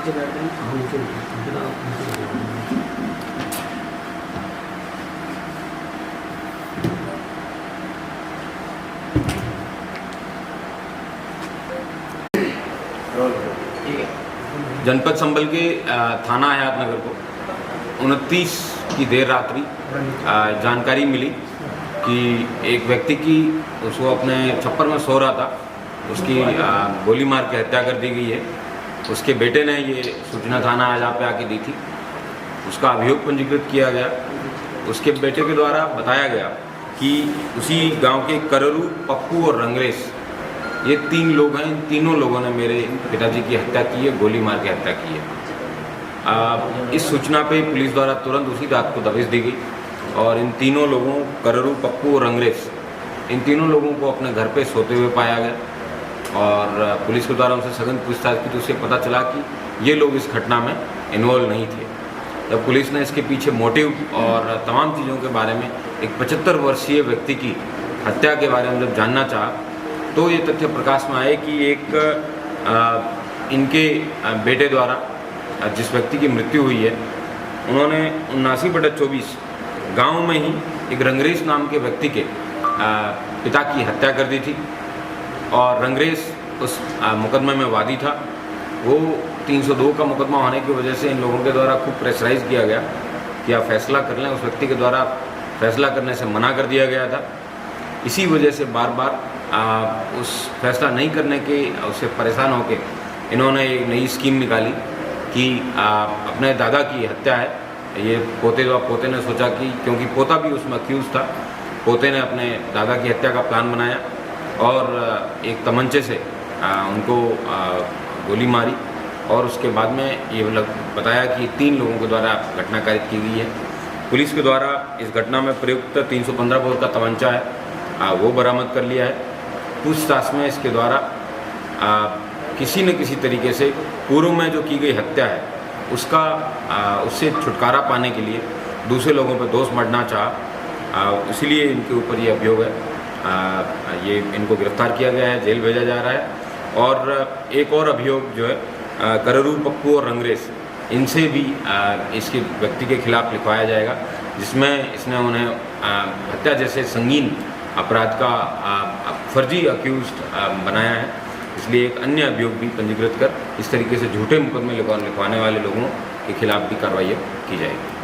नीचे बैठ गए। हाँ नीचे जनपद संबल के थाना हयात नगर को 29 की देर रात्रि जानकारी मिली कि एक व्यक्ति की उसको अपने छप्पर में सो रहा था, उसकी गोली मार के हत्या कर दी गई है। उसके बेटे ने ये सूचना थाना हयात पे आके दी थी। उसका अभियोग पंजीकृत किया गया। उसके बेटे के द्वारा बताया गया कि उसी गांव के कररू, पप्पू और रंगरेज, ये 3 लोग हैं। इन तीनों लोगों ने मेरे पिताजी की हत्या की है, गोली मार के हत्या की है। इस सूचना पे पुलिस द्वारा तुरंत उसी रात को दबिश दी गई और इन तीनों लोगों, कररू, पप्पू और रंगरेज, इन तीनों लोगों को अपने घर पे सोते हुए पाया गया और पुलिस के द्वारा उनसे सघन पूछताछ की तो उसे पता चला कि ये लोग इस घटना में इन्वॉल्व नहीं थे। जब पुलिस ने इसके पीछे मोटिव और तमाम चीज़ों के बारे में एक 75 वर्षीय व्यक्ति की हत्या के बारे में जब जानना चाहा तो ये तथ्य प्रकाश में आए कि एक इनके बेटे द्वारा जिस व्यक्ति की मृत्यु हुई है, उन्होंने 79/24 गांव में ही एक रंगरेज नाम के व्यक्ति के पिता की हत्या कर दी थी और रंगरेज उस मुकदमे में वादी था। वो 302 का मुकदमा होने की वजह से इन लोगों के द्वारा खूब प्रेशराइज किया गया कि आप फैसला कर लें। उस व्यक्ति के द्वारा फैसला करने से मना कर दिया गया था। इसी वजह से बार बार उस फैसला नहीं करने के उससे परेशान होकर इन्होंने एक नई स्कीम निकाली कि अपने दादा की हत्या है। ये पोते ने सोचा कि क्योंकि पोता भी उसमें अक्यूज़ था, पोते ने अपने दादा की हत्या का प्लान बनाया और एक तमंचे से उनको गोली मारी और उसके बाद में ये बताया कि 3 लोगों के द्वारा घटना कारित की गई है। पुलिस के द्वारा इस घटना में प्रयुक्त 315 बोर का तमंचा है वो बरामद कर लिया है। पूछताछ में इसके द्वारा किसी न किसी तरीके से पूर्व में जो की गई हत्या है उससे छुटकारा पाने के लिए दूसरे लोगों पर दोष मढ़ना चाहा, इसीलिए इनके ऊपर ये अभियोग है। ये इनको गिरफ्तार किया गया है, जेल भेजा जा रहा है। और एक और अभियोग जो है कररू, पप्पू और रंगरेज, इनसे भी इसके व्यक्ति के खिलाफ लिखवाया जाएगा, जिसमें इसने उन्हें हत्या जैसे संगीन अपराध का फर्जी अक्यूज्ड बनाया है। इसलिए एक अन्य अभियोग भी पंजीकृत कर इस तरीके से झूठे मुकदमे लिखवाने वाले लोगों के खिलाफ भी कार्रवाई की जाएगी।